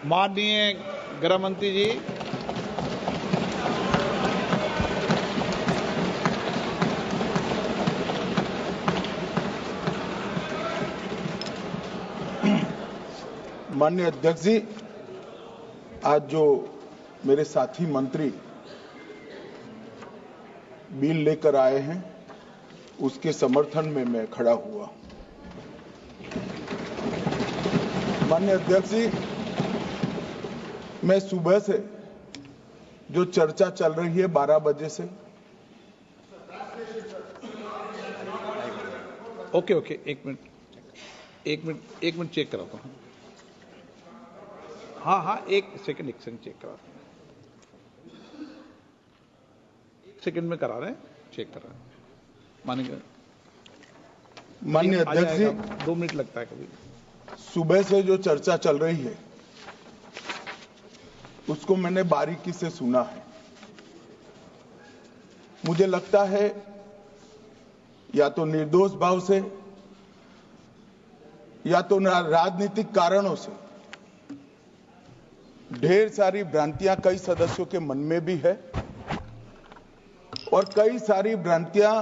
माननीय गृह मंत्री जी, माननीय अध्यक्ष जी, आज जो मेरे साथी मंत्री बिल लेकर आए हैं उसके समर्थन में मैं खड़ा हुआ। माननीय अध्यक्ष जी, मैं सुबह से जो चर्चा चल रही है 12 बजे से, ओके एक मिनट चेक कराता हूँ। हाँ एक सेकंड चेक कराता हूँ। एक सेकंड में करा रहे हैं, चेक करा रहे हैं। माननीय अध्यक्ष जी, 2 मिनट लगता है कभी। सुबह से जो चर्चा चल रही है उसको मैंने बारीकी से सुना है। मुझे लगता है या तो निर्दोष भाव से या तो राजनीतिक कारणों से ढेर सारी भ्रांतियां कई सदस्यों के मन में भी है और कई सारी भ्रांतियां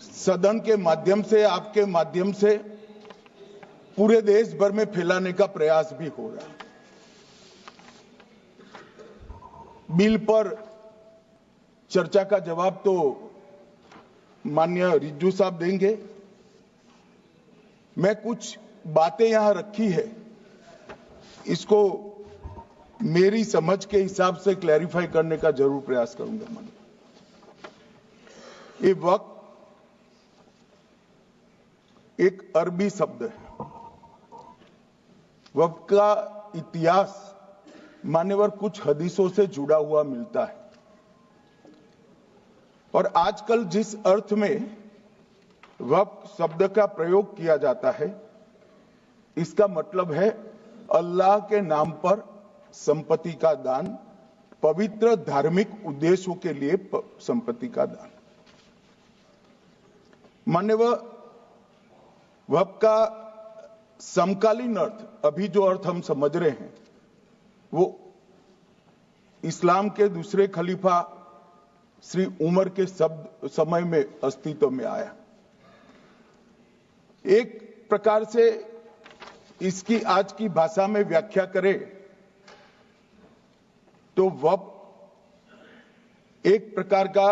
सदन के माध्यम से, आपके माध्यम से पूरे देश भर में फैलाने का प्रयास भी हो रहा है। बिल पर चर्चा का जवाब तो माननीय रिज्जू साहब देंगे। मैं कुछ बातें यहां रखी है, इसको मेरी समझ के हिसाब से क्लैरिफाई करने का जरूर प्रयास करूंगा। माननीय, ये वक्त एक अरबी शब्द है। वक्त का इतिहास मान्यवर कुछ हदीसों से जुड़ा हुआ मिलता है और आजकल जिस अर्थ में वक्त शब्द का प्रयोग किया जाता है, इसका मतलब है अल्लाह के नाम पर संपत्ति का दान, पवित्र धार्मिक उद्देश्यों के लिए संपत्ति का दान। मान्यवर, वक्त का समकालीन अर्थ, अभी जो अर्थ हम समझ रहे हैं, वो इस्लाम के दूसरे खलीफा श्री उमर के समय में अस्तित्व में आया। एक प्रकार से इसकी आज की भाषा में व्याख्या करें तो वक़्फ़ एक प्रकार का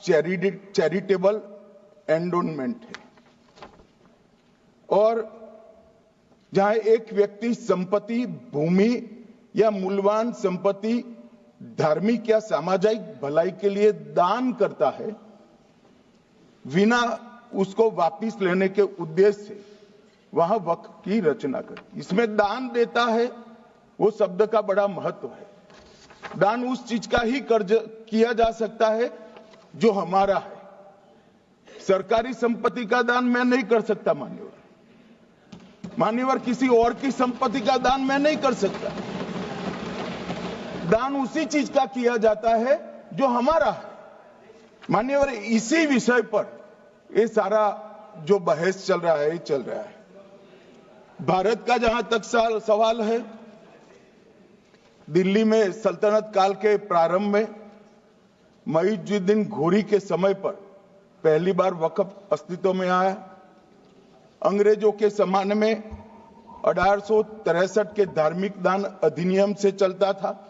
चैरिटेबल एंडोनमेंट है और जहां एक व्यक्ति संपत्ति, भूमि या मूल्यवान संपत्ति धार्मिक या सामाजिक भलाई के लिए दान करता है, बिना उसको वापस लेने के उद्देश्य से वहां वक्फ की रचना करती। इसमें दान देता है, वो शब्द का बड़ा महत्व है। दान उस चीज का ही कर्ज किया जा सकता है जो हमारा है। सरकारी संपत्ति का दान मैं नहीं कर सकता। मान्यवर किसी और की संपत्ति का दान मैं नहीं कर सकता। दान उसी चीज का किया जाता है जो हमारा है। मान्यवर, इसी विषय पर ये सारा जो बहस चल रहा है। भारत का जहां तक सवाल है, दिल्ली में सल्तनत काल के प्रारंभ में मुइज़्ज़ुद्दीन घोरी के समय पर पहली बार वक्फ अस्तित्व में आया। अंग्रेजों के जमाने में 1863 के धार्मिक दान अधिनियम से चलता था।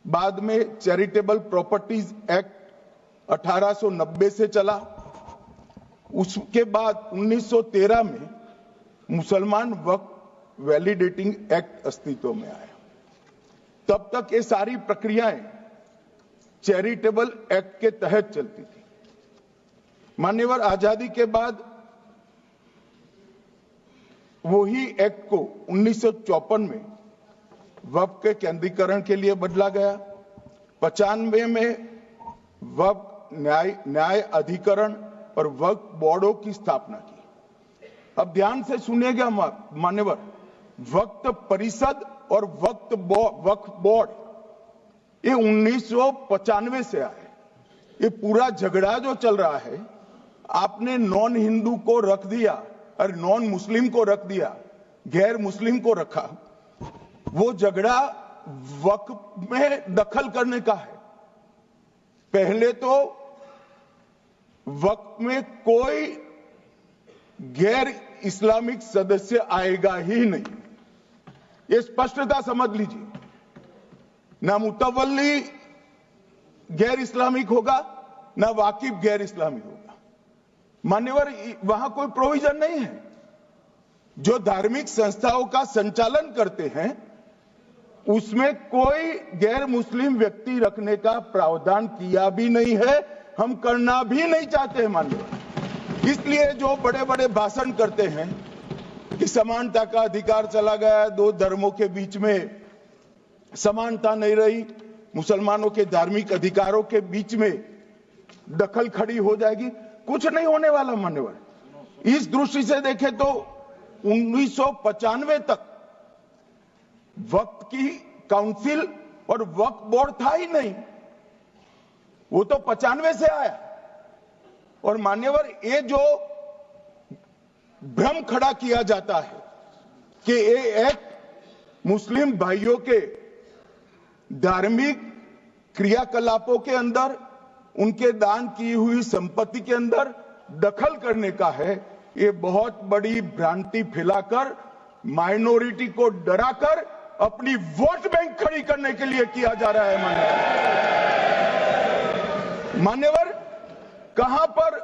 बाद में चैरिटेबल प्रॉपर्टीज एक्ट 1890 से चला। उसके बाद 1913 में मुसलमान वक्फ वैलिडेटिंग एक्ट अस्तित्व में आया। तब तक ये सारी प्रक्रियाएं चैरिटेबल एक्ट के तहत चलती थी। मान्यवर, आजादी के बाद वही एक्ट को 1954 में वक्फ के केंद्रीकरण के लिए बदला गया। 95 में वक्फ न्याय अधिकरण और वक्फ बोर्डों की स्थापना की। अब ध्यान से सुनिएगा मान्यवर, वक्फ परिषद और वक्फ बोर्ड ये 1995 से आए। ये पूरा झगड़ा जो चल रहा है, आपने नॉन हिंदू को रख दिया और नॉन मुस्लिम को रख दिया, गैर मुस्लिम को रखा। वो झगड़ा वक्फ में दखल करने का है। पहले तो वक्फ में कोई गैर इस्लामिक सदस्य आएगा ही नहीं, ये स्पष्टता समझ लीजिए। ना मुतवल्ली गैर इस्लामिक होगा, ना वाकिफ गैर इस्लामिक होगा। मान्यवर, वहां कोई प्रोविजन नहीं है। जो धार्मिक संस्थाओं का संचालन करते हैं उसमें कोई गैर मुस्लिम व्यक्ति रखने का प्रावधान किया भी नहीं है, हम करना भी नहीं चाहते हैं मान्यवर। इसलिए जो बड़े बड़े भाषण करते हैं कि समानता का अधिकार चला गया, दो धर्मों के बीच में समानता नहीं रही, मुसलमानों के धार्मिक अधिकारों के बीच में दखल खड़ी हो जाएगी, कुछ नहीं होने वाला मान्यवर। इस दृष्टि से देखें तो 1995 तक वक्फ की काउंसिल और वक्फ बोर्ड था ही नहीं, वो तो 95 से आया। और मान्यवर, ये जो भ्रम खड़ा किया जाता है कि ये एक मुस्लिम भाइयों के धार्मिक क्रियाकलापों के अंदर, उनके दान की हुई संपत्ति के अंदर दखल करने का है, ये बहुत बड़ी भ्रांति फैलाकर माइनॉरिटी को डराकर अपनी वोट बैंक खड़ी करने के लिए किया जा रहा है मान्यवर। कहां पर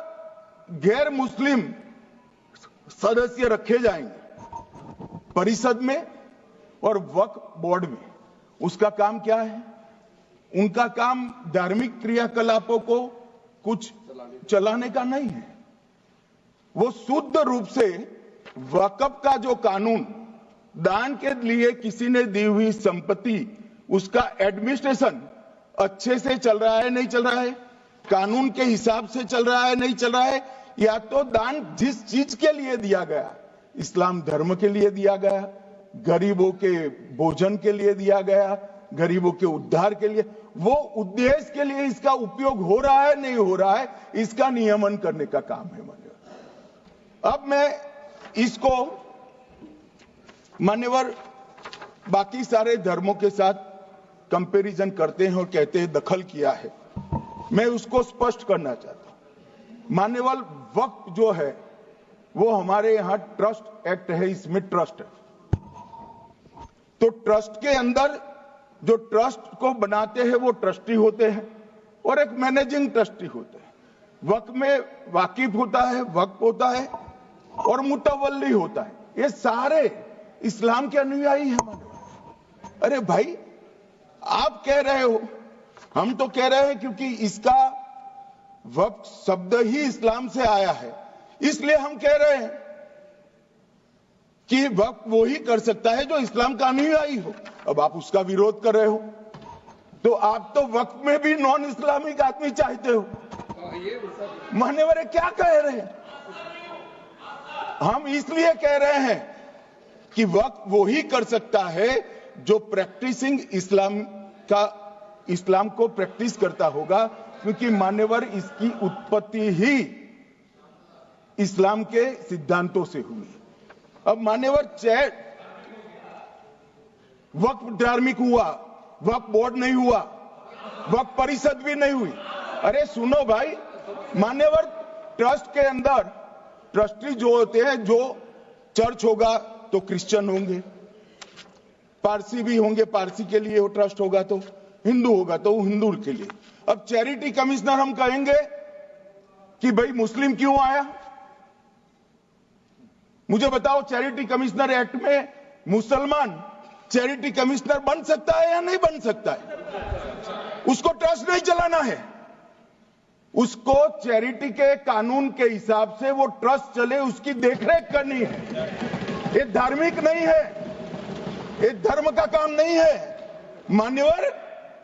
गैर मुस्लिम सदस्य रखे जाएंगे? परिषद में और वक्फ बोर्ड में। उसका काम क्या है? उनका काम धार्मिक क्रियाकलापों को कुछ चलाने का नहीं है। वो शुद्ध रूप से वक्फ का जो कानून, दान के लिए किसी ने दी हुई संपत्ति, उसका एडमिनिस्ट्रेशन अच्छे से चल रहा है नहीं चल रहा है, कानून के हिसाब से चल रहा है नहीं चल रहा है, या तो दान जिस चीज के लिए दिया गया, इस्लाम धर्म के लिए दिया गया, गरीबों के भोजन के लिए दिया गया, गरीबों के उद्धार के लिए, वो उद्देश्य के लिए इसका उपयोग हो रहा है नहीं हो रहा है, इसका नियमन करने का काम है मान्यवर। अब मैं इसको मान्यवर बाकी सारे धर्मों के साथ कंपैरिजन करते हैं और कहते हैं दखल किया है। मैं उसको स्पष्ट करना चाहता हूं। मान्यवर, वक्फ जो है वो हमारे यहां ट्रस्ट एक्ट है, इसमें ट्रस्ट है। तो ट्रस्ट के अंदर जो ट्रस्ट को बनाते हैं वो ट्रस्टी होते हैं और एक मैनेजिंग ट्रस्टी होते हैं। वक्फ में वाकिफ होता है, वक्फ होता है और मुतवल्ली होता है। ये सारे इस्लाम के अनुयायी हैं। अरे भाई, आप कह रहे हो, हम तो कह रहे हैं क्योंकि इसका वक्फ शब्द ही इस्लाम से आया है, इसलिए हम कह रहे हैं कि वक्फ वो ही कर सकता है जो इस्लाम का अनुयायी हो। अब आप उसका विरोध कर रहे हो, तो आप तो वक्फ में भी नॉन इस्लामिक आदमी चाहते हो। मान्यवर, क्या कह रहे हैं? हम इसलिए कह रहे हैं कि वक्फ वो ही कर सकता है जो प्रैक्टिसिंग इस्लाम को प्रैक्टिस करता होगा, क्योंकि मान्यवर इसकी उत्पत्ति ही इस्लाम के सिद्धांतों से हुई। अब मान्यवर, वक्फ धार्मिक हुआ, वक्फ बोर्ड नहीं हुआ, वक्फ परिषद भी नहीं हुई। अरे सुनो भाई, मान्यवर, ट्रस्ट के अंदर ट्रस्टी जो होते हैं, जो चर्च होगा तो क्रिश्चियन होंगे, पारसी भी होंगे, पारसी के लिए वो ट्रस्ट होगा, तो हिंदू होगा तो हिंदू के लिए। अब चैरिटी कमिश्नर हम कहेंगे कि भाई मुस्लिम क्यों आया? मुझे बताओ, चैरिटी कमिश्नर एक्ट में मुसलमान चैरिटी कमिश्नर बन सकता है या नहीं बन सकता है? उसको ट्रस्ट नहीं चलाना है, उसको चैरिटी के कानून के हिसाब से वो ट्रस्ट चले, उसकी देखरेख करनी है। ये धार्मिक नहीं है, ये धर्म का काम नहीं है मान्यवर,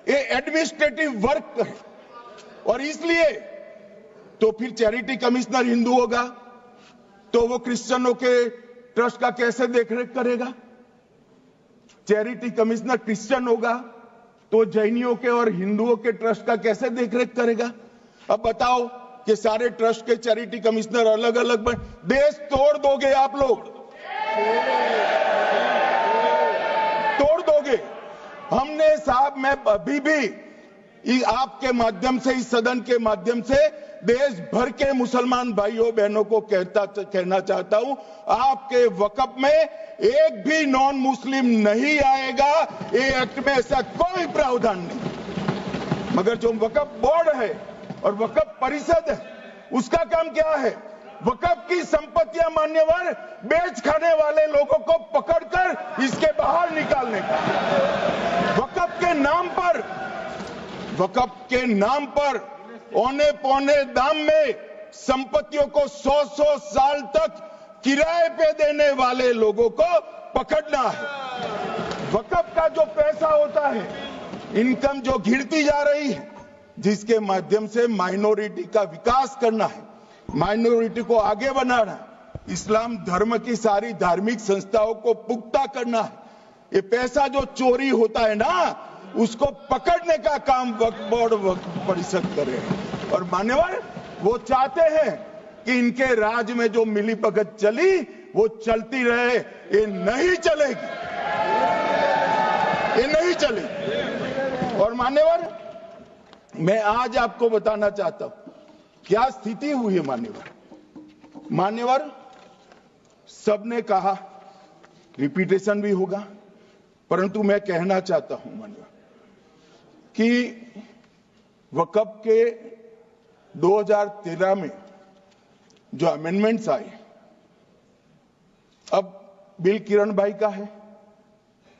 ये एडमिनिस्ट्रेटिव वर्क है। और इसलिए तो फिर चैरिटी कमिश्नर हिंदू होगा तो वो क्रिश्चियनों के ट्रस्ट का कैसे देखरेख करेगा? चैरिटी कमिश्नर क्रिश्चियन होगा तो जैनियों के और हिंदुओं के ट्रस्ट का कैसे देखरेख करेगा? अब बताओ कि सारे ट्रस्ट के चैरिटी कमिश्नर अलग अलग बन, देश तोड़ दोगे आप लोग। तोड़ दोगे। हमने साहब, मैं अभी भी आपके माध्यम से, इस सदन के माध्यम से देश भर के मुसलमान भाइयों बहनों को कहना चाहता हूं, आपके वक्फ में एक भी नॉन मुस्लिम नहीं आएगा। ये एक्ट में ऐसा कोई प्रावधान नहीं। मगर जो वक्फ बोर्ड है और वक्फ परिषद है, उसका काम क्या है? वक्फ की संपत्तियां मान्यवर बेच खाने वाले लोगों को पकड़कर इसके बाहर निकालने का। वक्फ के नाम पर औने पौने दाम में संपत्तियों को 100 साल तक किराए पे देने वाले लोगों को पकड़ना है। वक्फ का जो पैसा होता है, इनकम जो गिरती जा रही है, जिसके माध्यम से माइनॉरिटी का विकास करना है, माइनॉरिटी को आगे बढ़ाना है, इस्लाम धर्म की सारी धार्मिक संस्थाओं को पुख्ता करना है। ये पैसा जो चोरी होता है ना, उसको पकड़ने का काम वक्फ बोर्ड, वक्फ परिषद करे। और मान्यवर, वो चाहते हैं कि इनके राज में जो मिलीभगत चली वो चलती रहे। ये नहीं चलेगी, ये नहीं चलेगी। और मान्यवर, मैं आज आपको बताना चाहता हूं क्या स्थिति हुई है। मान्यवर, सबने कहा, रिपीटेशन भी होगा, परंतु मैं कहना चाहता हूं मान्यवर कि वक्फ के 2013 में जो अमेंडमेंट्स आए, अब बिल किरण भाई का है,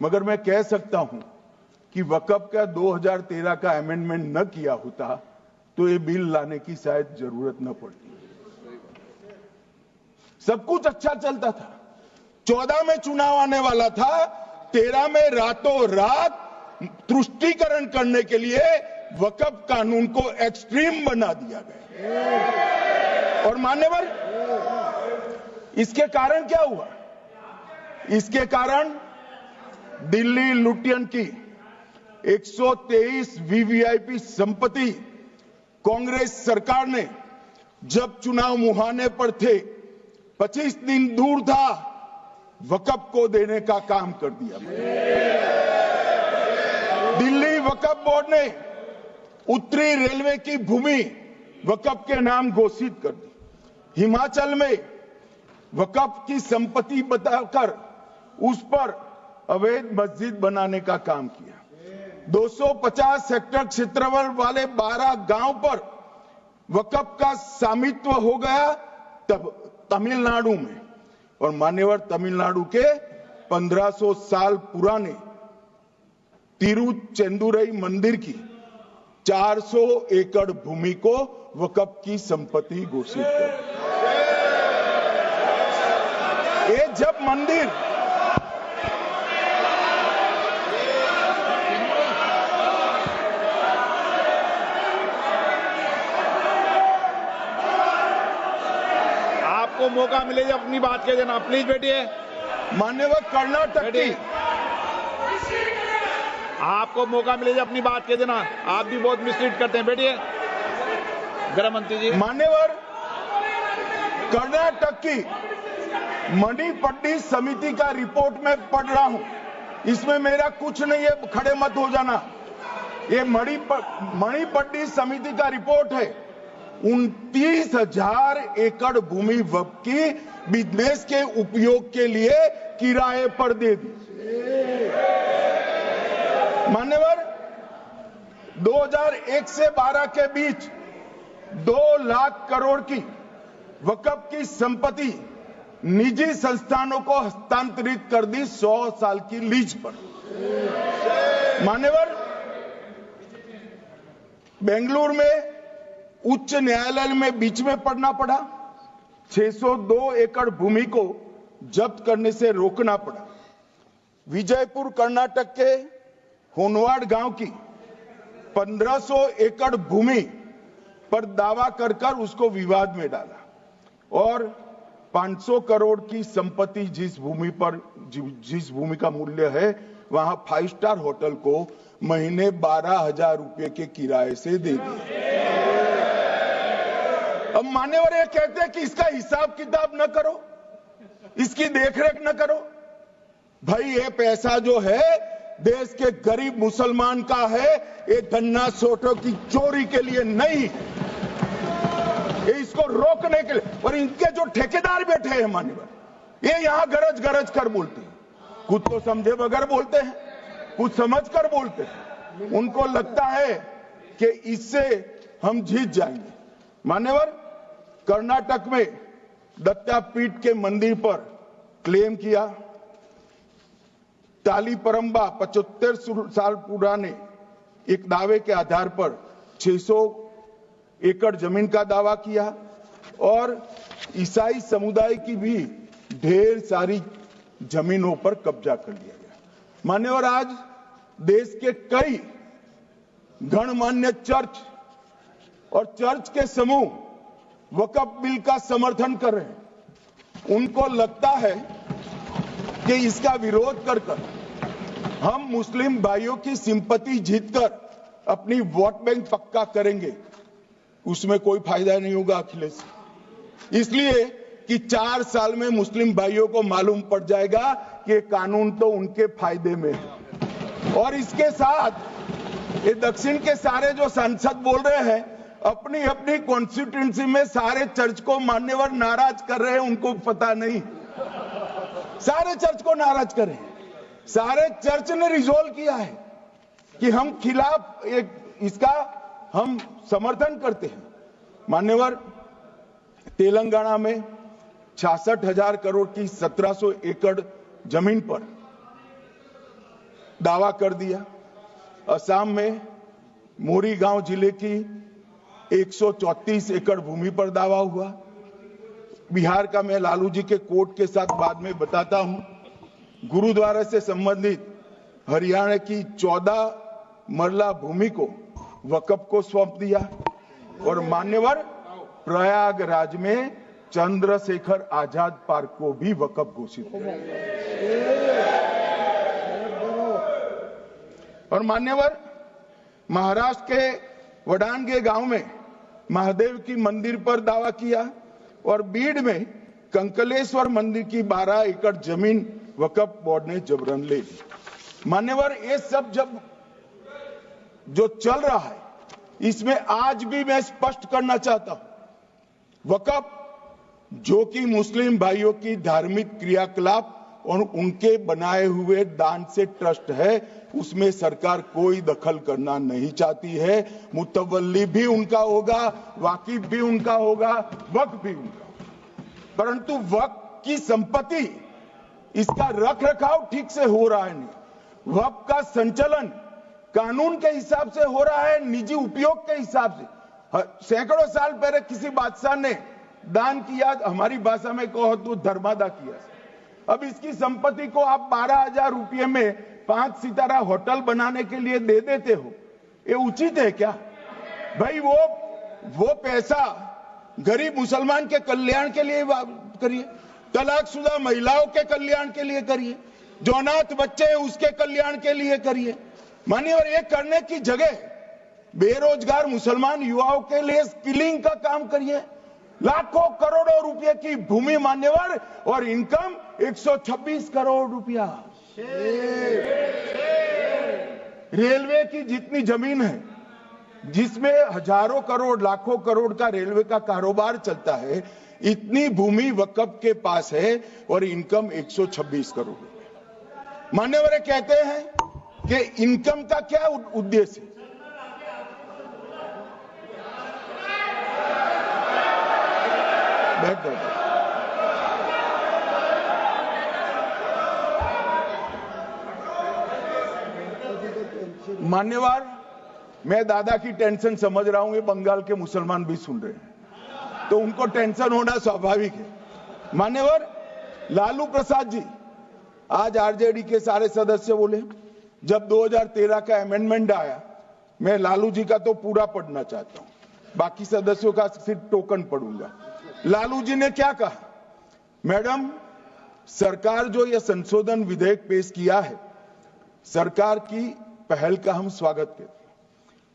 मगर मैं कह सकता हूं कि वक्फ का 2013 का अमेंडमेंट न किया होता तो ये बिल लाने की शायद जरूरत न पड़ती। सब कुछ अच्छा चलता था। 14 में चुनाव आने वाला था, 13 में रातों रात तुष्टीकरण करने के लिए वक्फ कानून को एक्सट्रीम बना दिया गया। और मान्यवर, इसके कारण क्या हुआ? इसके कारण दिल्ली लुटियन की 123 वीवीआईपी संपत्ति कांग्रेस सरकार ने जब चुनाव मुहाने पर थे, 25 दिन दूर था, वक्फ को देने का काम कर दिया। दिल्ली वक्फ बोर्ड ने उत्तरी रेलवे की भूमि वक्फ के नाम घोषित कर दी। हिमाचल में वक्फ की संपत्ति बताकर उस पर अवैध मस्जिद बनाने का काम किया। 250 हेक्टेयर क्षेत्रफल वाले 12 गांव पर वक्फ का स्वामित्व हो गया तब तमिलनाडु में। और मान्यवर, तमिलनाडु के 1500 साल पुराने तिरुचेंदुरई मंदिर की 400 एकड़ भूमि को वक्फ की संपत्ति घोषित कर। ये जब मंदिर आपको मौका मिले जब अपनी बात कह देना, प्लीज बैठिए। मान्यवर, कर्नाटक की, आपको मौका मिले जब अपनी बात कह देना। आप भी बहुत मिसलीड करते हैं, बैठिए। गृह मंत्री जी। मान्यवर, कर्नाटक की मणिपट्टी समिति का रिपोर्ट में पढ़ रहा हूं, इसमें मेरा कुछ नहीं है, खड़े मत हो जाना। ये मणिपट्टी समिति का रिपोर्ट है। 29,000 एकड़ भूमि वक्फ की बिजनेस के उपयोग के लिए किराए पर दे दी। मान्यवर, 2001 से 12 के बीच 2 लाख करोड़ की वक्फ की संपत्ति निजी संस्थानों को हस्तांतरित कर दी 100 साल की लीज पर। मान्यवर, बेंगलुरु में उच्च न्यायालय में बीच में पढ़ना पड़ा, 602 एकड़ भूमि को जब्त करने से रोकना पड़ा। विजयपुर कर्नाटक के होनवाड़ गांव की 1500 एकड़ भूमि पर दावा कर उसको विवाद में डाला और 500 करोड़ की संपत्ति जिस भूमि का मूल्य है वहां 5 स्टार होटल को महीने 12,000 रुपए के किराए से दे दिया। अब मान्यवर ये कहते हैं कि इसका हिसाब किताब न करो, इसकी देखरेख न करो। भाई ये पैसा जो है देश के गरीब मुसलमान का है, ये गन्ना सोटों की चोरी के लिए नहीं, ये इसको रोकने के लिए। और इनके जो ठेकेदार बैठे हैं मान्यवर, ये यहां गरज गरज कर बोलते हैं, कुछ तो समझे बगैर बोलते हैं, कुछ समझ कर बोलते हैं। उनको लगता है कि इससे हम जीत जाएंगे। मान्यवर, कर्नाटक में दत्तापीठ के मंदिर पर क्लेम किया, तालीपरंबा 75 साल पुराने एक दावे के आधार पर 600 एकड़ जमीन का दावा किया और ईसाई समुदाय की भी ढेर सारी जमीनों पर कब्जा कर लिया गया। मान्यवर, आज देश के कई गणमान्य चर्च और चर्च के समूह वक्फ बिल का समर्थन कर रहे हैं। उनको लगता है कि इसका विरोध कर हम मुस्लिम भाइयों की सिंपैथी जीतकर अपनी वोट बैंक पक्का करेंगे। उसमें कोई फायदा नहीं होगा अखिलेश, इसलिए कि 4 साल में मुस्लिम भाइयों को मालूम पड़ जाएगा कि कानून तो उनके फायदे में है। और इसके साथ ये दक्षिण के सारे जो सांसद बोल रहे हैं, अपनी अपनी कॉन्स्टिट्यूएंसी में सारे चर्च को मान्यवर नाराज कर रहे हैं, उनको पता नहीं, सारे चर्च को नाराज कर रहे हैं। सारे चर्च ने रिजोल्व किया है कि हम खिलाफ इसका हम समर्थन करते हैं। मान्यवर, तेलंगाना में 66,000 करोड़ की 1700 एकड़ जमीन पर दावा कर दिया। असम में मोरीगांव जिले की 134 एकड़ भूमि पर दावा हुआ। बिहार का मैं लालू जी के कोर्ट के साथ बाद में बताता हूं। गुरुद्वारा से संबंधित हरियाणा की 14 मरला भूमि को वक्फ को सौंप दिया। और मान्यवर, प्रयागराज में चंद्रशेखर आजाद पार्क को भी वक्फ घोषित किया। और मान्यवर, महाराष्ट्र के वडानगे गांव में महादेव की मंदिर पर दावा किया और बीड में कंकलेश्वर मंदिर की 12 एकड़ जमीन वक्फ बोर्ड ने जबरन ले ली। मान्यवर, ये सब जब जो चल रहा है, इसमें आज भी मैं स्पष्ट करना चाहता हूं, वक्फ जो कि मुस्लिम भाइयों की धार्मिक क्रियाकलाप और उनके बनाए हुए दान से ट्रस्ट है, उसमें सरकार कोई दखल करना नहीं चाहती है। मुतवल्ली भी उनका होगा, वाकिफ भी उनका होगा, वक्फ भी उनका होगा। परंतु वक्फ की संपत्ति, इसका रख रखाव ठीक से हो रहा है नहीं। वक्फ का संचालन कानून के हिसाब से हो रहा है, निजी उपयोग के हिसाब से। सैकड़ों साल पहले किसी बादशाह ने दान किया, हमारी भाषा में कहो तो धर्मादा किया। अब इसकी संपत्ति को आप 12,000 रुपये में 5 सितारा होटल बनाने के लिए दे देते हो, ये उचित है क्या भाई? वो पैसा गरीब मुसलमान के कल्याण के लिए करिए, तलाकशुदा महिलाओं के कल्याण के लिए करिए, जो अनाथ बच्चे हैं उसके कल्याण के लिए करिए। मानिए, और ये करने की जगह बेरोजगार मुसलमान युवाओं के लिए स्किलिंग का काम करिए। लाखों करोड़ों रुपए की भूमि मान्यवर और इनकम 126 करोड़ रुपया। रेलवे की जितनी जमीन है, जिसमें हजारों करोड़ लाखों करोड़ का रेलवे का कारोबार चलता है, इतनी भूमि वक्फ के पास है और इनकम 126 करोड़ रुपया। मान्यवर कहते हैं कि इनकम का क्या उद्देश्य है? मान्यवर, मैं दादा की टेंशन समझ रहा हूं, ये बंगाल के मुसलमान भी सुन रहे हैं, तो उनको टेंशन होना स्वाभाविक है। मान्यवर, लालू प्रसाद जी, आज आरजेडी के सारे सदस्य बोले, जब 2013 का अमेंडमेंट आया, मैं लालू जी का तो पूरा पढ़ना चाहता हूं, बाकी सदस्यों का सिर्फ टोकन पढ़ूंगा। लालू जी ने क्या कहा? मैडम, सरकार जो यह संशोधन विधेयक पेश किया है, सरकार की पहल का हम स्वागत करते हैं।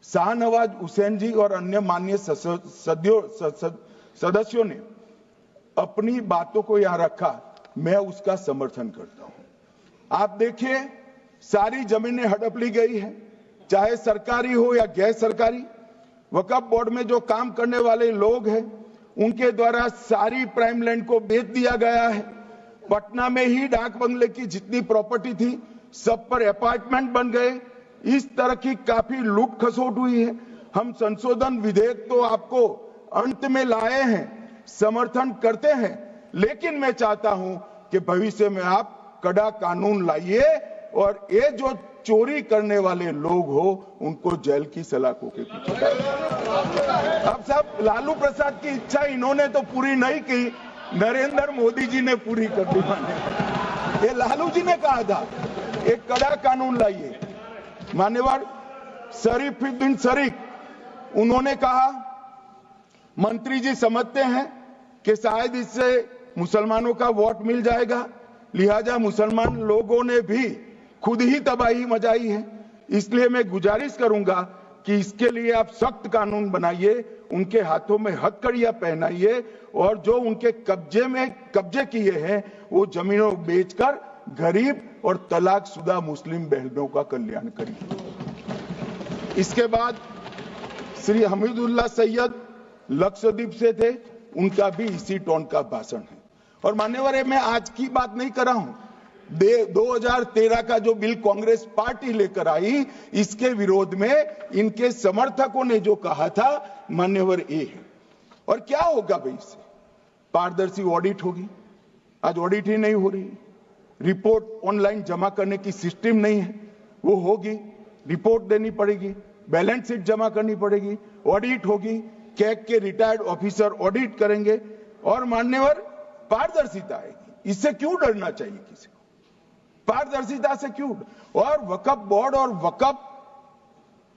शाहनवाज हुसैन जी और अन्य माननीय सदस्यों ने अपनी बातों को यहां रखा, मैं उसका समर्थन करता हूं। आप देखिए, सारी जमीनें हड़प ली गई है, चाहे सरकारी हो या गैर सरकारी। वक्फ बोर्ड में जो काम करने वाले लोग हैं उनके द्वारा सारी प्राइम लैंड को बेच दिया गया है। पटना में ही डाक बंगले की जितनी प्रॉपर्टी थी सब पर अपार्टमेंट बन गए। इस तरह की काफी लूट खसोट हुई है। हम संशोधन विधेयक तो आपको अंत में लाए हैं, समर्थन करते हैं, लेकिन मैं चाहता हूं कि भविष्य में आप कड़ा कानून लाइए और ये जो चोरी करने वाले लोग हो उनको जेल की सलाखों के पीछे डालें। अब साहब, लालू प्रसाद की इच्छा इन्होंने तो पूरी नहीं की, नरेंद्र मोदी जी ने पूरी कर दी। ये लालू जी ने कहा था एक कड़ा कानून लाइए। मान्यवर शरीफुद्दीन शरीफ उन्होंने कहा मंत्री जी समझते हैं कि शायद इससे मुसलमानों का वोट मिल जाएगा, लिहाजा मुसलमान लोगों ने भी खुद ही तबाही मचाई है, इसलिए मैं गुजारिश करूंगा कि इसके लिए आप सख्त कानून बनाइए, उनके हाथों में हथकड़ियां पहनाइए और जो उनके कब्जे किए हैं वो जमीनों बेचकर गरीब और तलाकशुदा मुस्लिम बहनों का कल्याण करिए। इसके बाद श्री हमीदुल्लाह सैयद लक्षद्वीप से थे, उनका भी इसी टोन का भाषण है। और मान्यवर, मैं आज की बात नहीं कर रहा हूं, 2013 का जो बिल कांग्रेस पार्टी लेकर आई, इसके विरोध में इनके समर्थकों ने जो कहा था मान्यवर ये है। और क्या होगा भाई इससे? पारदर्शी ऑडिट होगी, आज ऑडिट ही नहीं हो रही। रिपोर्ट ऑनलाइन जमा करने की सिस्टम नहीं है, वो होगी, रिपोर्ट देनी पड़ेगी, बैलेंस शीट जमा करनी पड़ेगी, ऑडिट होगी, कैग के रिटायर्ड ऑफिसर ऑडिट करेंगे और मान्यवर पारदर्शिता आएगी। इससे क्यों डरना चाहिए किसी को? पारदर्शिता से क्यों? और वक्फ बोर्ड और वक्फ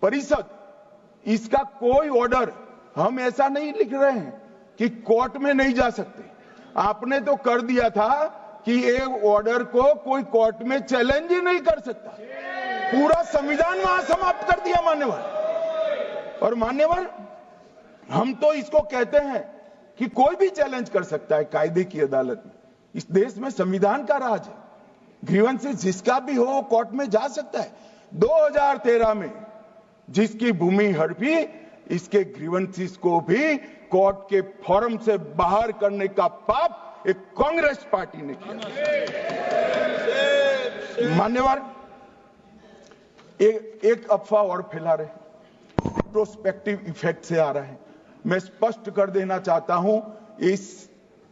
परिषद, इसका कोई ऑर्डर हम ऐसा नहीं लिख रहे हैं कि कोर्ट में नहीं जा सकते। आपने तो कर दिया था कि ये ऑर्डर को कोई कोर्ट में चैलेंज ही नहीं कर सकता, पूरा संविधान वहां समाप्त कर दिया मान्यवर। और मान्यवर, हम तो इसको कहते हैं कि कोई भी चैलेंज कर सकता है कायदे की अदालत में। इस देश में संविधान का राज है, ग्रीवेंसेस जिसका भी हो कोर्ट में जा सकता है। 2013 में जिसकी भूमि हड़पी, इसके ग्रीवेंसेस को भी कोर्ट के फोरम से बाहर करने का पाप एक कांग्रेस पार्टी ने किया। मान्यवर, एक अफवाह और फैला रहे, रिट्रोस्पेक्टिव इफेक्ट से आ रहा है। मैं स्पष्ट कर देना चाहता हूं, इस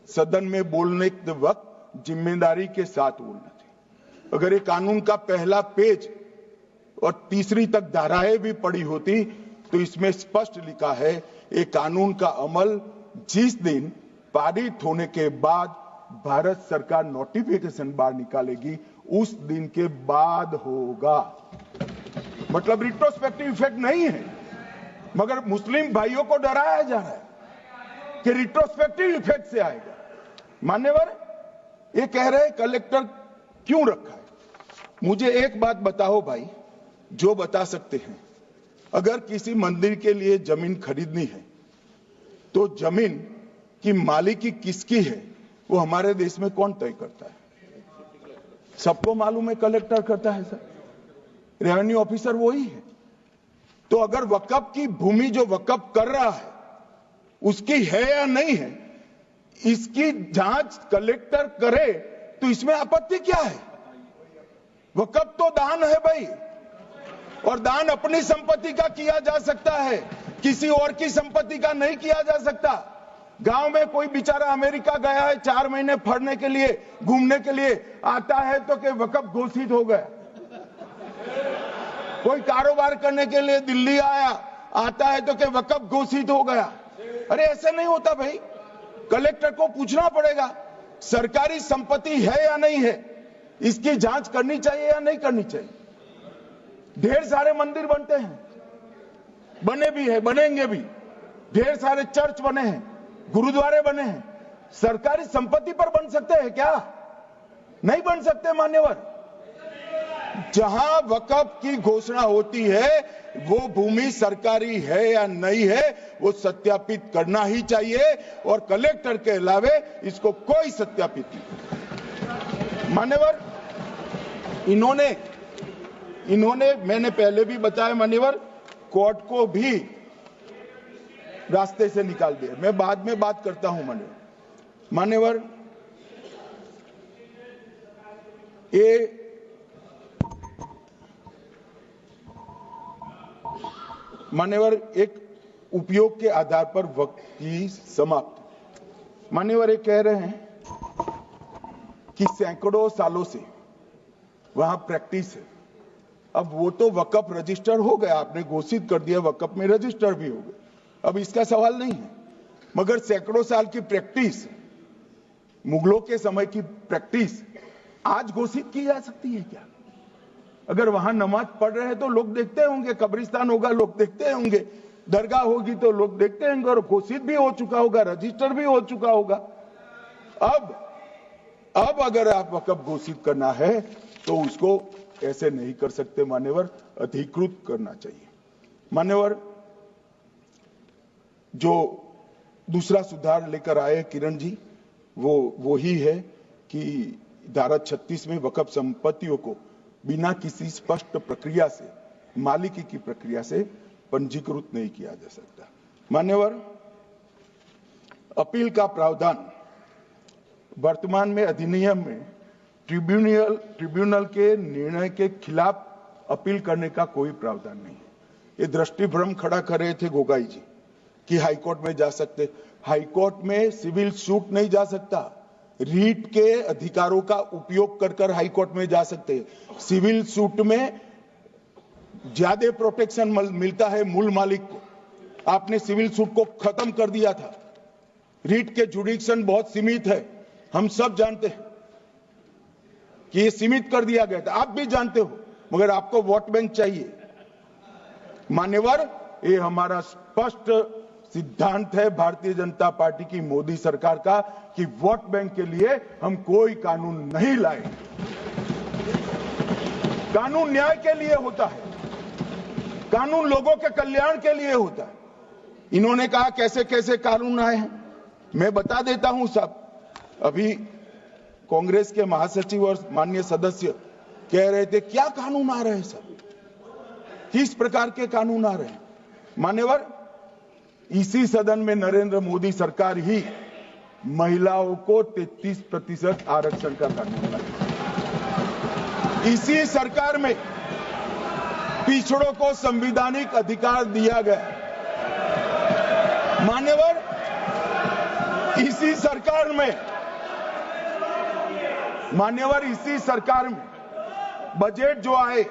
सदन में बोलने के वक्त जिम्मेदारी के साथ बोलना चाहिए। अगर ये कानून का पहला पेज और तीसरी तक धाराएं भी पड़ी होती तो इसमें स्पष्ट लिखा है ये कानून का अमल जिस दिन पारित होने के बाद भारत सरकार नोटिफिकेशन बाहर निकालेगी उस दिन के बाद होगा। मतलब रिट्रोस्पेक्टिव इफेक्ट नहीं है, मगर मुस्लिम भाइयों को डराया जा रहा है कि रिट्रोस्पेक्टिव इफेक्ट से आएगा। मान्यवर, ये कह रहे कलेक्टर क्यों रखा है? मुझे एक बात बताओ भाई, जो बता सकते हैं, अगर किसी मंदिर के लिए जमीन खरीदनी है तो जमीन की मालिकी किसकी है वो हमारे देश में कौन तय करता है? सबको मालूम है, कलेक्टर करता है सर, रेवेन्यू ऑफिसर वही है। तो अगर वक्फ की भूमि जो वक्फ कर रहा है उसकी है या नहीं है, इसकी जांच कलेक्टर करे तो इसमें आपत्ति क्या है? वक्फ तो दान है भाई, और दान अपनी संपत्ति का किया जा सकता है, किसी और की संपत्ति का नहीं किया जा सकता। गांव में कोई बेचारा अमेरिका गया है 4 महीने पढ़ने के लिए, घूमने के लिए, आता है तो कि वक्फ घोषित हो गया। कोई कारोबार करने के लिए दिल्ली आया, आता है तो कि वक्फ घोषित हो गया। अरे ऐसा नहीं होता भाई, कलेक्टर को पूछना पड़ेगा सरकारी संपत्ति है या नहीं है, इसकी जांच करनी चाहिए या नहीं करनी चाहिए। ढेर सारे मंदिर बनते हैं, बने भी है, बनेंगे भी, ढेर सारे चर्च बने हैं, गुरुद्वारे बने हैं, सरकारी संपत्ति पर बन सकते हैं क्या? नहीं बन सकते मान्यवर। जहां वक्फ की घोषणा होती है वो भूमि सरकारी है या नहीं है वो सत्यापित करना ही चाहिए, और कलेक्टर के अलावे इसको कोई सत्यापित नहीं। मान्यवर, इन्होंने इन्होंने, मैंने पहले भी बताया मान्यवर, कोर्ट को भी रास्ते से निकाल दिया। मैं बाद में बात करता हूं मान्यवर, ये मान्यवर एक उपयोग के आधार पर वक्त की समाप्ति। मान्यवर ये कह रहे हैं कि सैकड़ों सालों से वहां प्रैक्टिस है। अब वो तो वक्फ रजिस्टर हो गया, आपने घोषित कर दिया, वक्फ में रजिस्टर भी हो गया, अब इसका सवाल नहीं है। मगर सैकड़ों साल की प्रैक्टिस, मुगलों के समय की प्रैक्टिस आज घोषित की जा सकती है क्या? अगर वहां नमाज पढ़ रहे हैं तो लोग देखते होंगे, कब्रिस्तान होगा लोग देखते होंगे, दरगाह होगी तो लोग देखते होंगे, और घोषित भी हो चुका होगा, रजिस्टर भी हो चुका होगा। अब अगर आप वक्फ घोषित करना है तो उसको ऐसे नहीं कर सकते मान्यवर, अधिकृत करना चाहिए। मान्यवर, जो दूसरा सुधार लेकर आए किरण जी, वो ही है कि धारा 36 में वक्फ संपत्तियों को बिना किसी स्पष्ट प्रक्रिया से, मालिकी की प्रक्रिया से पंजीकृत नहीं किया जा सकता। मान्यवर, अपील का प्रावधान वर्तमान में अधिनियम में ट्रिब्यूनल के निर्णय के खिलाफ अपील करने का कोई प्रावधान नहीं है। ये दृष्टिभ्रम खड़ा कर रहे थे गोगाई जी कि हाईकोर्ट में जा सकते। हाईकोर्ट में सिविल सूट नहीं जा सकता, रीट के अधिकारों का उपयोग कर हाईकोर्ट में जा सकते हैं। सिविल सूट में ज्यादा प्रोटेक्शन मिलता है मूल मालिक को, आपने सिविल सूट को खत्म कर दिया था। रीट के जुडिक्शन बहुत सीमित है, हम सब जानते हैं कि ये सीमित कर दिया गया था, आप भी जानते हो, मगर आपको वोट बैंक चाहिए। मान्यवर, ये हमारा स्पष्ट सिद्धांत है भारतीय जनता पार्टी की, मोदी सरकार का, कि वोट बैंक के लिए हम कोई कानून नहीं लाए। कानून न्याय के लिए होता है, कानून लोगों के कल्याण के लिए होता है। इन्होंने कहा कैसे कैसे कानून आए हैं, मैं बता देता हूं सब। अभी कांग्रेस के महासचिव और माननीय सदस्य कह रहे थे क्या कानून आ रहे हैं सब, किस प्रकार के कानून आ रहे हैं। मान्यवर, इसी सदन में नरेंद्र मोदी सरकार ही महिलाओं को 33% आरक्षण का कानून लाई। इसी सरकार में पिछड़ों को संवैधानिक अधिकार दिया गया। मान्यवर, इसी सरकार में बजट जो आए,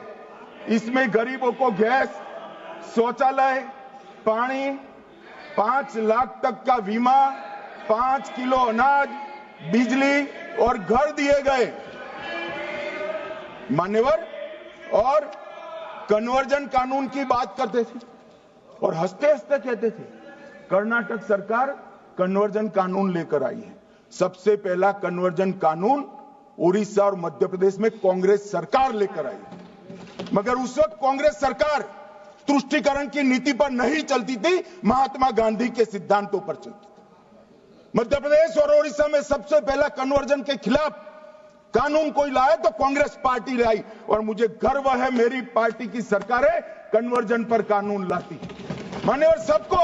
इसमें गरीबों को गैस, शौचालय, पानी, 5 लाख तक का बीमा, 5 किलो अनाज, बिजली और घर दिए गए। मान्यवर, और कन्वर्जन कानून की बात करते थे और हंसते हंसते कहते थे कर्नाटक सरकार कन्वर्जन कानून लेकर आई है। सबसे पहला कन्वर्जन कानून उड़ीसा और मध्य प्रदेश में कांग्रेस सरकार लेकर आई, मगर उस वक्त कांग्रेस सरकार तुष्टीकरण की नीति पर नहीं चलती थी, महात्मा गांधी के सिद्धांतों पर चलती थी। मध्य प्रदेश और उड़ीसा में सबसे पहला कन्वर्जन के खिलाफ कानून कोई लाया तो कांग्रेस पार्टी लाई, और मुझे गर्व है मेरी पार्टी की सरकारें कन्वर्जन पर कानून लाती। मान्यवर, सबको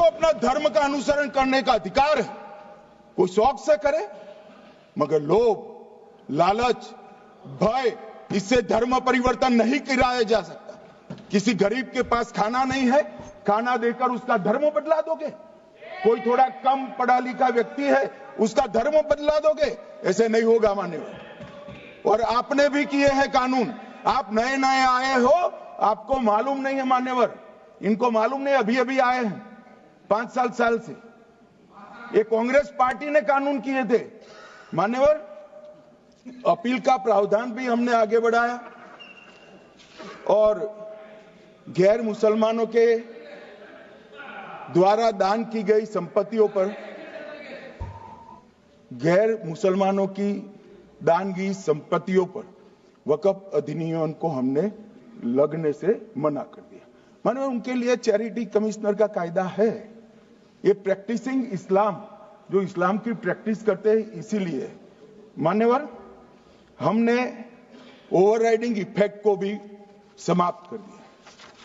अपना धर्म का अनुसरण करने का अधिकार है, कोई शौक से करे, मगर लोभ, लालच, भय, इससे धर्म परिवर्तन नहीं कराया जा सकता। किसी गरीब के पास खाना नहीं है, खाना देकर उसका धर्म बदला दोगे? कोई थोड़ा कम पढ़ा लिखा व्यक्ति है, उसका धर्म बदला दोगे? ऐसे नहीं होगा मान्यवर। और आपने भी किए हैं कानून, आप नए नए आए हो, आपको मालूम नहीं है मान्यवर, इनको मालूम नहीं, अभी अभी आए हैं 5 साल से। ये कांग्रेस पार्टी ने कानून किए थे मान्यवर। अपील का प्रावधान भी हमने आगे बढ़ाया, और गैर मुसलमानों के द्वारा दान की गई संपत्तियों पर, गैर मुसलमानों की दान की संपत्तियों पर वक्फ अधिनियम को हमने लगने से मना कर दिया। माने उनके लिए चैरिटी कमिश्नर का कायदा है। ये प्रैक्टिसिंग इस्लाम, जो इस्लाम की प्रैक्टिस करते हैं, इसीलिए मान्यवर हमने ओवरराइडिंग इफेक्ट को भी समाप्त कर दिया।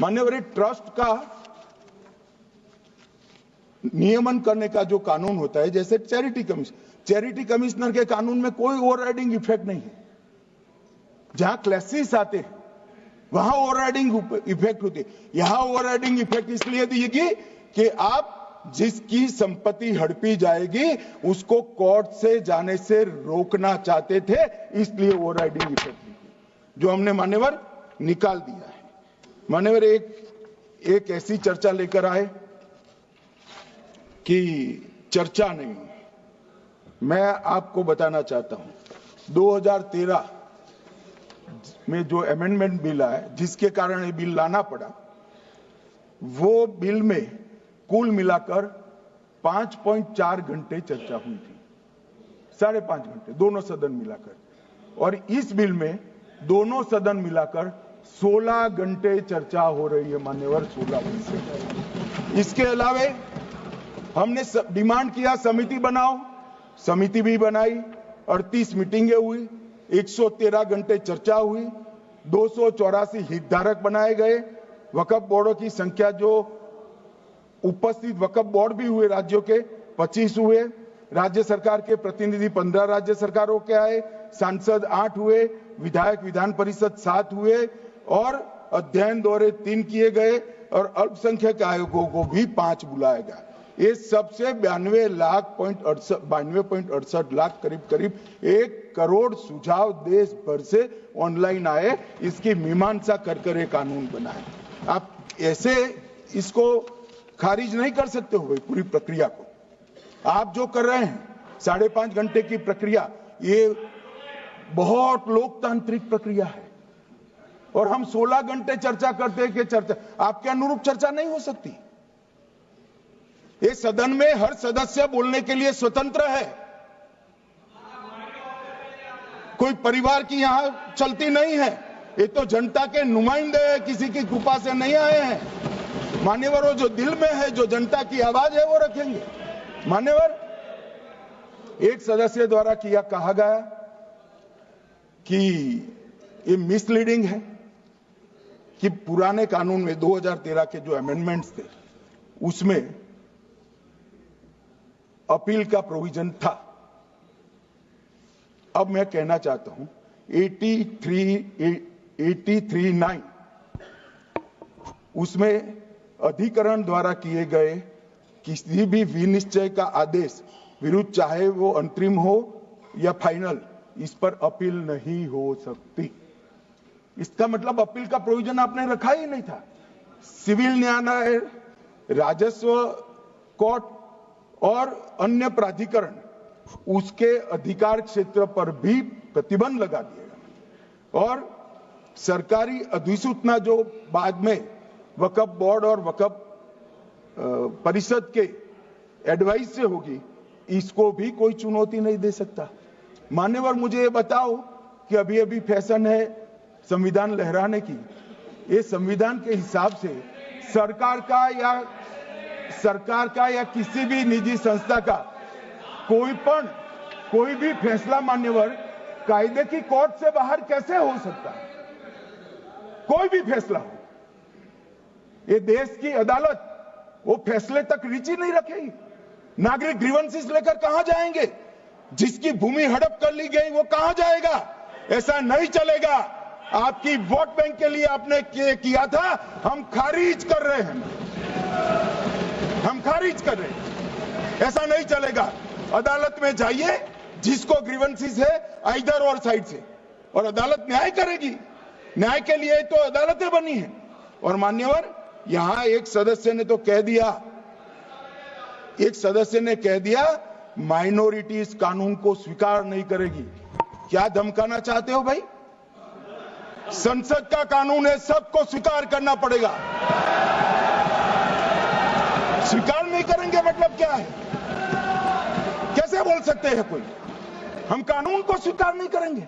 मान्यवर, ट्रस्ट का नियमन करने का जो कानून होता है, जैसे चैरिटी कमिश्नर के कानून में कोई ओवरराइडिंग इफेक्ट नहीं है। जहां क्लासेस आते हैं वहां ओवरराइडिंग इफेक्ट होती है। यहां ओवरराइडिंग इफेक्ट इसलिए देगी कि आप जिसकी संपत्ति हड़पी जाएगी उसको कोर्ट से जाने से रोकना चाहते थे, इसलिए ओवरराइडिंग इफेक्ट जो हमने मान्यवर निकाल दिया है। मान्यवर, एक ऐसी चर्चा लेकर आए कि चर्चा नहीं, मैं आपको बताना चाहता हूं 2013 में जो अमेंडमेंट बिल आया, जिसके कारण ये बिल लाना पड़ा, वो बिल में कुल मिलाकर 5.4 घंटे चर्चा हुई थी, 5.5 घंटे दोनों सदन मिलाकर, और इस बिल में दोनों सदन मिलाकर 16 घंटे चर्चा हो रही है। मान्यवर, 16 घंटे। इसके अलावे हमने डिमांड किया समिति बनाओ, समिति भी बनाई, 38 मीटिंगें हुई, 113 घंटे चर्चा हुई, 284 हितधारक बनाए गए, वक्फ बोर्डों की संख्या जो उपस्थित वक्फ बोर्ड भी हुए राज्यों के 25 हुए, राज्य सरकार के प्रतिनिधि 15 राज्य सरकारों के आए, सांसद 8 हुए, विधायक विधान परिषद 7 हुए, और अध्ययन दौरे 3 किए गए, और अल्पसंख्यक आयोगों को भी 5 बुलाया गया। ये सबसे 92.68 लाख करीब 1 करोड़ सुझाव देश भर से ऑनलाइन आए। इसकी मीमांसा कर ये कानून बना है। आप ऐसे इसको खारिज नहीं कर सकते हो भाई, पूरी प्रक्रिया को। आप जो कर रहे हैं 5.5 घंटे की प्रक्रिया, ये बहुत लोकतांत्रिक प्रक्रिया है, और हम 16 घंटे चर्चा करते हैं कि चर्चा आपके अनुरूप चर्चा नहीं हो सकती। ये सदन में हर सदस्य बोलने के लिए स्वतंत्र है, कोई परिवार की यहां चलती नहीं है। ये तो जनता के नुमाइंदे हैं, किसी की कृपा से नहीं आए हैं। मान्यवर, वो जो दिल में है, जो जनता की आवाज है, वो रखेंगे। मान्यवर, एक सदस्य द्वारा कहा गया कि ये मिसलीडिंग है कि पुराने कानून में 2013 के जो अमेंडमेंट्स थे उसमें अपील का प्रोविजन था। अब मैं कहना चाहता हूं 83(9) उसमें अधिकरण द्वारा किए गए किसी भी विनिश्चय का आदेश विरुद्ध, चाहे वो अंतरिम हो या फाइनल, इस पर अपील नहीं हो सकती। इसका मतलब अपील का प्रोविजन आपने रखा ही नहीं था। सिविल न्यायालय, राजस्व कोर्ट और अन्य प्राधिकरण उसके अधिकार क्षेत्र पर भी प्रतिबंध लगा दिएगा, और सरकारी अधिसूचना जो बाद में वक्फ बोर्ड और वक्फ परिषद के एडवाइस से होगी, इसको भी कोई चुनौती नहीं दे सकता। मान्यवर, मुझे ये बताओ कि अभी अभी फैशन है संविधान लहराने की। ये संविधान के हिसाब से सरकार का या किसी भी निजी संस्था का कोई भी फैसला मान्यवर कायदे की कोर्ट से बाहर कैसे हो सकता है? कोई भी फैसला हो, ये देश की अदालत वो फैसले तक रुचि नहीं रखेगी। नागरिक ग्रीवेंसेस लेकर कहां जाएंगे? जिसकी भूमि हड़प कर ली गई वो कहां जाएगा? ऐसा नहीं चलेगा। आपकी वोट बैंक के लिए आपने किया था, हम खारिज कर रहे हैं, हम खारिज कर रहे हैं। ऐसा नहीं चलेगा। अदालत में जाइए, जिसको ग्रीवेंसेस है इधर और साइड से, और अदालत न्याय करेगी। न्याय के लिए तो अदालतें बनी हैं। और मान्यवर, यहां एक सदस्य ने कह दिया माइनॉरिटी इस कानून को स्वीकार नहीं करेगी। क्या धमकाना चाहते हो भाई? संसद का कानून है, सबको स्वीकार करना पड़ेगा। स्वीकार नहीं करेंगे मतलब क्या है? कैसे बोल सकते हैं कोई? हम कानून को स्वीकार नहीं करेंगे।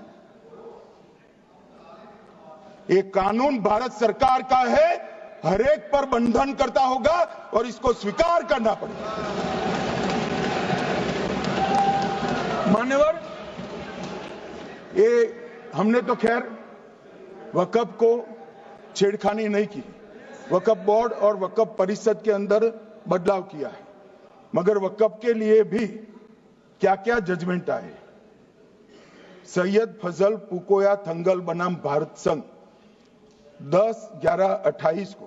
ये कानून भारत सरकार का है, हर एक पर बंधन करता होगा और इसको स्वीकार करना पड़ेगा। मान्यवर, ये हमने तो खैर वक्फ को छेड़खानी नहीं की। वक्फ बोर्ड और वक्फ परिषद के अंदर बदलाव किया है, मगर वक्फ के लिए भी क्या क्या जजमेंट आए। सैयद फजल पुकोया थंगल बनाम भारत संघ 10/11/28 को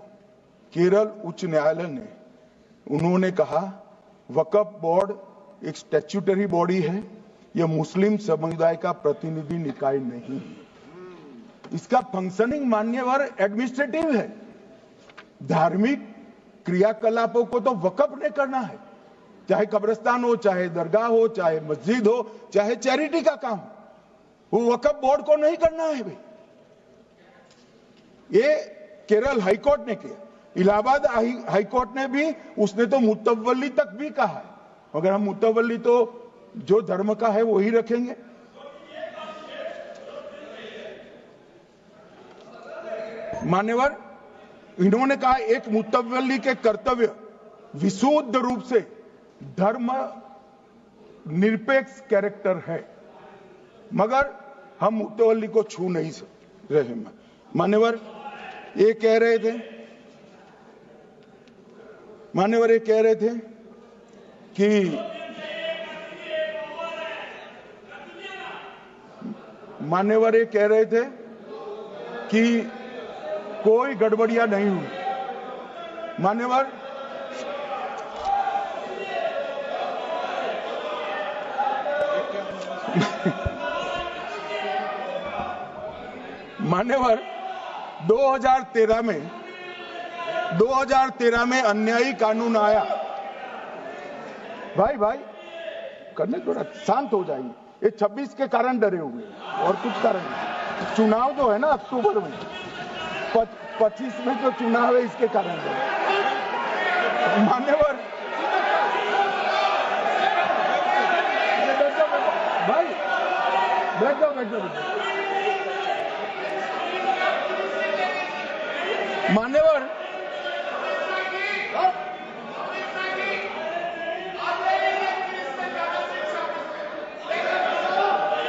केरल उच्च न्यायालय ने उन्होंने कहा वक्फ बोर्ड एक स्टैट्यूटरी बॉडी है, यह मुस्लिम समुदाय का प्रतिनिधि निकाय नहीं है। इसका फंक्शनिंग मान्यवर एडमिनिस्ट्रेटिव है। धार्मिक क्रियाकलापों को तो वक्फ ने करना है, चाहे कब्रिस्तान हो, चाहे दरगाह हो, चाहे मस्जिद हो, चाहे चैरिटी का काम, वो वक्फ बोर्ड को नहीं करना है भाई। ये केरल हाईकोर्ट ने किया, इलाहाबाद हाईकोर्ट ने भी, उसने तो मुतवल्ली तक भी कहा है, मगर हम मुतवल्ली तो जो धर्म का है वही रखेंगे। मान्यवर, इन्होंने कहा एक मुतवल्ली के कर्तव्य विशुद्ध रूप से धर्म निरपेक्ष कैरेक्टर है, मगर हम मुतवल्ली को छू नहीं रहे। मान्यवर ये कह रहे थे कि मान्यवर ये कह रहे थे कि कोई गड़बड़ियां नहीं हुई। मान्यवर मान्यवर 2013 में अन्यायी कानून आया। भाई करने थोड़ा शांत हो जाइए। ये 26 के कारण डरे हुए और कुछ कारण नहीं। चुनाव जो है ना अक्टूबर में, 25 में जो चुनाव है इसके कारण डरे। मान्यवर भाई बैठ जाओ। मान्यवर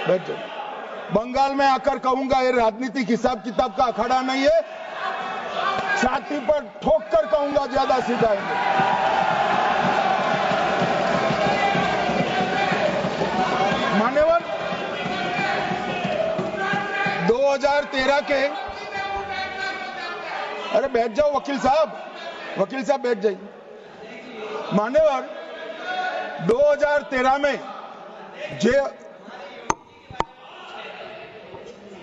बैठ जाओ। बंगाल में आकर कहूंगा ये राजनीतिक हिसाब किताब का अखाड़ा नहीं है, छाती पर ठोक कर कहूंगा ज्यादा सिखाएंगे। मान्यवर 2013 के, अरे बैठ जाओ वकील साहब बैठ जाइए। मान्यवर 2013 में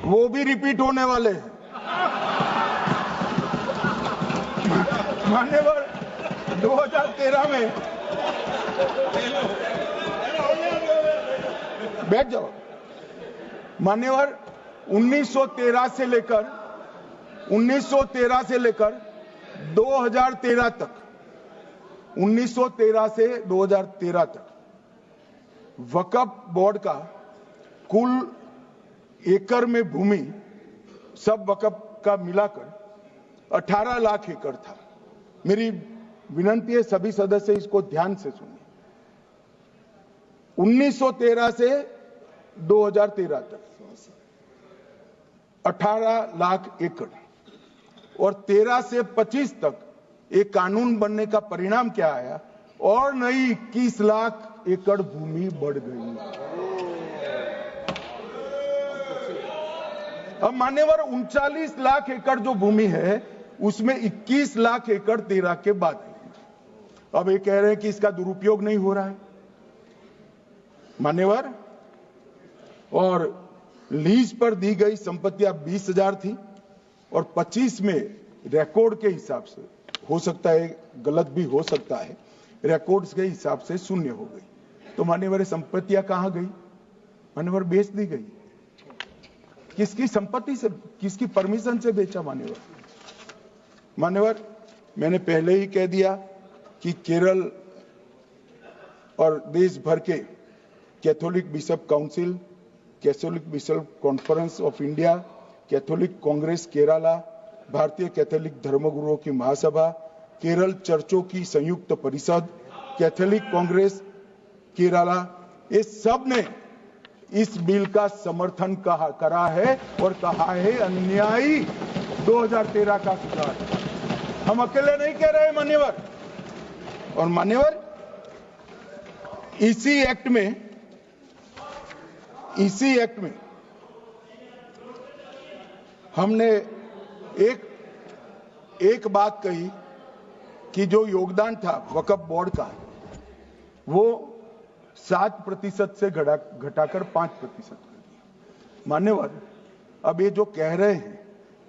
वो भी रिपीट होने वाले हैं। मान्यवर 2013 में बैठ जाओ। मान्यवर 1913 से लेकर 2013 तक 1913 से 2013 तक वक्फ बोर्ड का कुल एकड़ में भूमि सब वक्फ का मिलाकर 18 लाख एकड़ था। मेरी विनंती है सभी सदस्य इसको ध्यान से सुनिए। 1913 से 2013 तक 18 लाख एकड़ और 13 से 25 तक एक कानून बनने का परिणाम क्या आया, और नई 21 लाख एकड़ भूमि बढ़ गई। अब मान्यवर 39 लाख एकड़ जो भूमि है उसमें 21 लाख एकड़ 13 के बाद है। अब ये कह रहे हैं कि इसका दुरुपयोग नहीं हो रहा है। मान्यवर, और लीज पर दी गई संपत्तियां 20,000 थी और 25 में रिकॉर्ड के हिसाब से, हो सकता है गलत भी हो सकता है, रिकॉर्ड्स के हिसाब से शून्य हो गई। तो मान्यवर संपत्तियां कहां गई? मान्यवर बेच दी गई। किसकी संपत्ति से, किसकी परमिशन से बेचा? मान्यवर मैंने पहले ही कह दिया कि केरल और देश भर के Catholic bishop council, Catholic bishop conference of India, Catholic Congress Kerala, भारतीय कैथोलिक धर्मगुरुओं की महासभा, केरल चर्चों की संयुक्त परिषद, कैथोलिक कांग्रेस केरला, ये सब ने इस बिल का समर्थन करा है और कहा है अन्यायी 2013 का सुधार। हम अकेले नहीं कह रहे मान्यवर। और मान्यवर, इसी एक्ट में हमने एक बात कही कि जो योगदान था वक्फ बोर्ड का वो 7% से घटाकर 5% कर दिया। मान्यवर, अब ये जो कह रहे हैं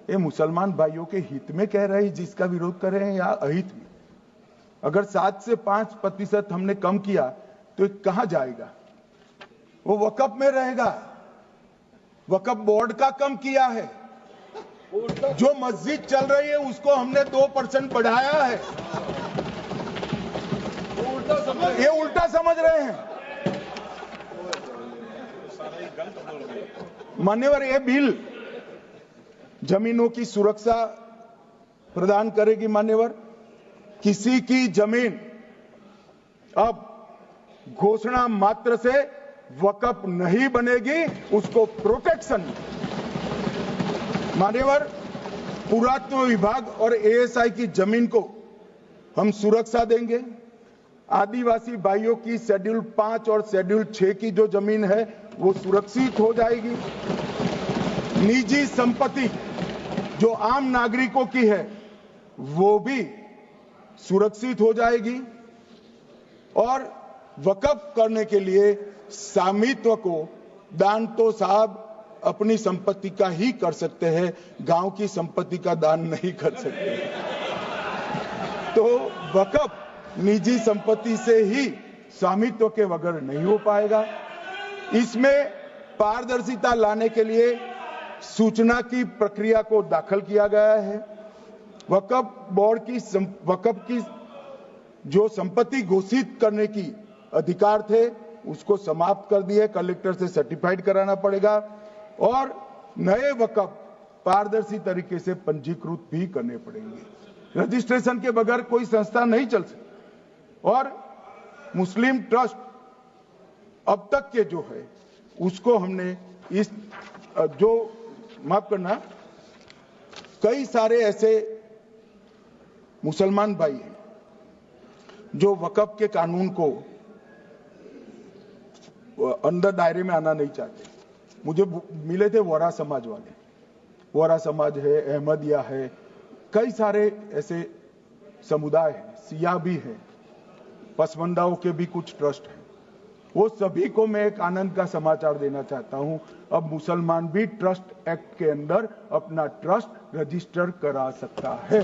ये मुसलमान भाइयों के हित में कह रहे हैं जिसका विरोध कर रहे हैं या अहित में? अगर 7 से 5% हमने कम किया तो ये कहां जाएगा? वो वक्फ में रहेगा। वक्फ बोर्ड का कम किया है। जो मस्जिद चल रही है उसको हमने 2% बढ़ाया है। ये उल्टा समझ रहे हैं मान्यवर। ये बिल जमीनों की सुरक्षा प्रदान करेगी मान्यवर। किसी की जमीन अब घोषणा मात्र से वक्फ नहीं बनेगी, उसको प्रोटेक्शन मान्यवर। पुरातत्व विभाग और एएसआई की जमीन को हम सुरक्षा देंगे। आदिवासी भाइयों की शेड्यूल 5 और शेड्यूल 6 की जो जमीन है वो सुरक्षित हो जाएगी। निजी संपत्ति जो आम नागरिकों की है वो भी सुरक्षित हो जाएगी। और वक्फ करने के लिए स्वामित्व को दान तो साहब अपनी संपत्ति का ही कर सकते हैं, गांव की संपत्ति का दान नहीं कर सकते। तो वक्फ निजी संपत्ति से ही स्वामित्व के बगैर नहीं हो पाएगा। इसमें पारदर्शिता लाने के लिए सूचना की प्रक्रिया को दाखिल किया गया है। वक्फ बोर्ड की वक्फ की जो संपत्ति घोषित करने की अधिकार थे उसको समाप्त कर दिए। कलेक्टर से सर्टिफाइड कराना पड़ेगा और नए वक्फ पारदर्शी तरीके से पंजीकृत भी करने पड़ेंगे। रजिस्ट्रेशन के बगैर कोई संस्था नहीं चल सकती। और मुस्लिम ट्रस्ट अब तक के जो है उसको हमने इस जो माफ करना, कई सारे ऐसे मुसलमान भाई हैं जो वक्फ के कानून को अंदर दायरे में आना नहीं चाहते। मुझे मिले थे वोरा समाज वाले, वोरा समाज है, अहमदिया है, कई सारे ऐसे समुदाय हैं, सिया भी है, पसमंदाओं के भी कुछ ट्रस्ट हैं। वो सभी को मैं एक आनंद का समाचार देना चाहता हूं, अब मुसलमान भी ट्रस्ट एक्ट के अंदर अपना ट्रस्ट रजिस्टर करा सकता है।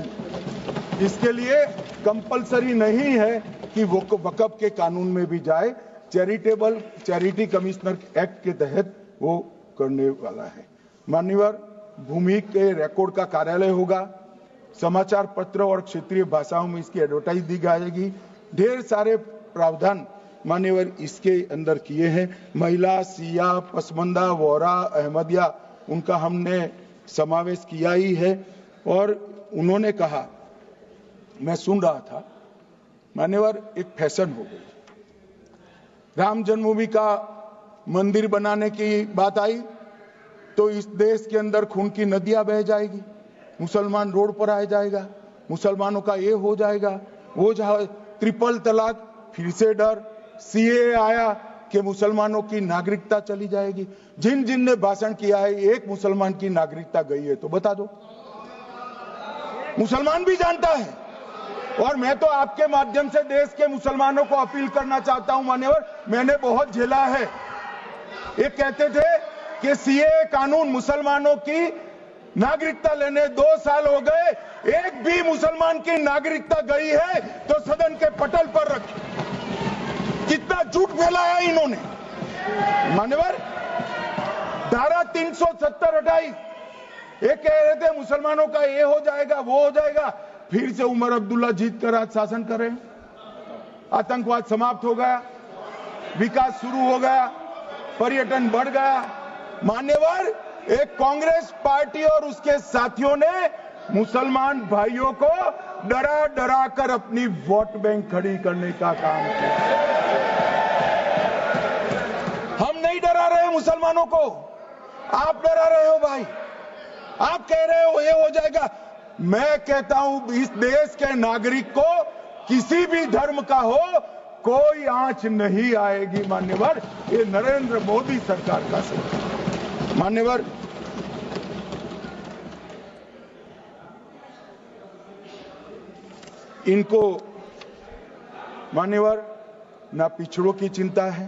इसके लिए कंपलसरी नहीं है कि वो वक्फ के कानून में भी जाए, चैरिटी कमिश्नर एक्ट के तहत वो करने वाला है। मान्यवर, भूमि के रिकॉर्ड का कार्यालय होगा, समाचार पत्र और क्षेत्रीय भाषाओं में इसकी एडवर्टाइज दी जाएगी। ढेर सारे प्रावधान मान्यवर इसके अंदर किए हैं। महिला, सिया, पसमंदा, वोरा, अहमदिया, उनका हमने समावेश किया ही है। और उन्होंने कहा, मैं सुन रहा था मान्यवर, एक फैशन हो गई। राम जन्मभूमि का मंदिर बनाने की बात आई तो इस देश के अंदर खून की नदियां बह जाएगी, मुसलमान रोड पर आ जाएगा, मुसलमानों का ये हो जाएगा, वो जहां ट्रिपल तलाक, फिर से डर, सीए आया कि मुसलमानों की नागरिकता चली जाएगी। जिन जिन ने भाषण किया है, एक मुसलमान की नागरिकता गई है तो बता दो। मुसलमान भी जानता है। और मैं तो आपके माध्यम से देश के मुसलमानों को अपील करना चाहता हूं मान्यवर, मैंने बहुत झेला है। ये कहते थे कि सीए कानून मुसलमानों की नागरिकता लेने 2 साल हो गए, एक भी मुसलमान की नागरिकता गई है तो सदन के पटल पर रखी। कितना झूठ फैलाया इन्होंने। मान्यवर, धारा 370 हटाई, ये कह रहे थे मुसलमानों का ये हो जाएगा, वो हो जाएगा। फिर से उमर अब्दुल्ला जीत कर आज शासन करे, आतंकवाद समाप्त हो गया, विकास शुरू हो गया, पर्यटन बढ़ गया। मान्यवर, एक कांग्रेस पार्टी और उसके साथियों ने मुसलमान भाइयों को डरा डरा कर अपनी वोट बैंक खड़ी करने का काम किया। हम नहीं डरा रहे मुसलमानों को। आप डरा रहे हो भाई, आप कह रहे हो ये हो जाएगा। मैं कहता हूं इस देश के नागरिक को किसी भी धर्म का हो कोई आंच नहीं आएगी मान्यवर। ये नरेंद्र मोदी सरकार का सच। मान्यवर, इनको मान्यवर ना पिछड़ों की चिंता है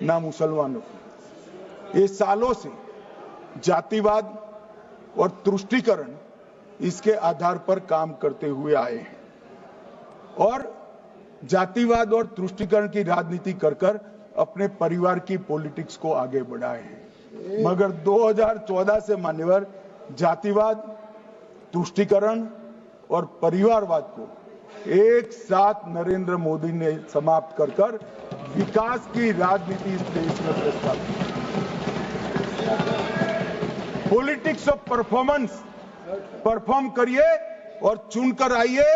ना मुसलमानों की। ये सालों से जातिवाद और तुष्टीकरण इसके आधार पर काम करते हुए आए हैं और जातिवाद और तुष्टीकरण की राजनीति कर अपने परिवार की पॉलिटिक्स को आगे बढ़ाए हैं। मगर 2014 से मान्यवर जातिवाद, तुष्टीकरण और परिवारवाद को एक साथ नरेंद्र मोदी ने समाप्त कर विकास की राजनीति इस देश में प्रस्तावित की। पॉलिटिक्स ऑफ परफॉर्मेंस, परफॉर्म करिए और चुनकर आइए।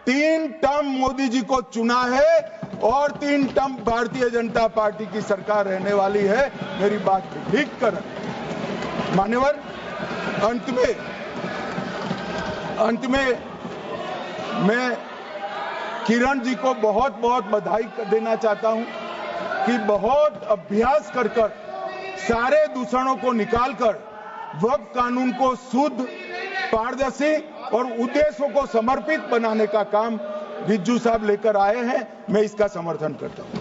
3 टर्म मोदी जी को चुना है और 3 टर्म भारतीय जनता पार्टी की सरकार रहने वाली है। मेरी बात ठीक कर मान्यवर, अंत में मैं किरण जी को बहुत बहुत बधाई देना चाहता हूं कि बहुत अभ्यास कर सारे दूषणों को निकालकर वक्फ कानून को शुद्ध, पारदर्शी और उद्देश्यों को समर्पित बनाने का काम रिज्जू साहब लेकर आए हैं। मैं इसका समर्थन करता हूं।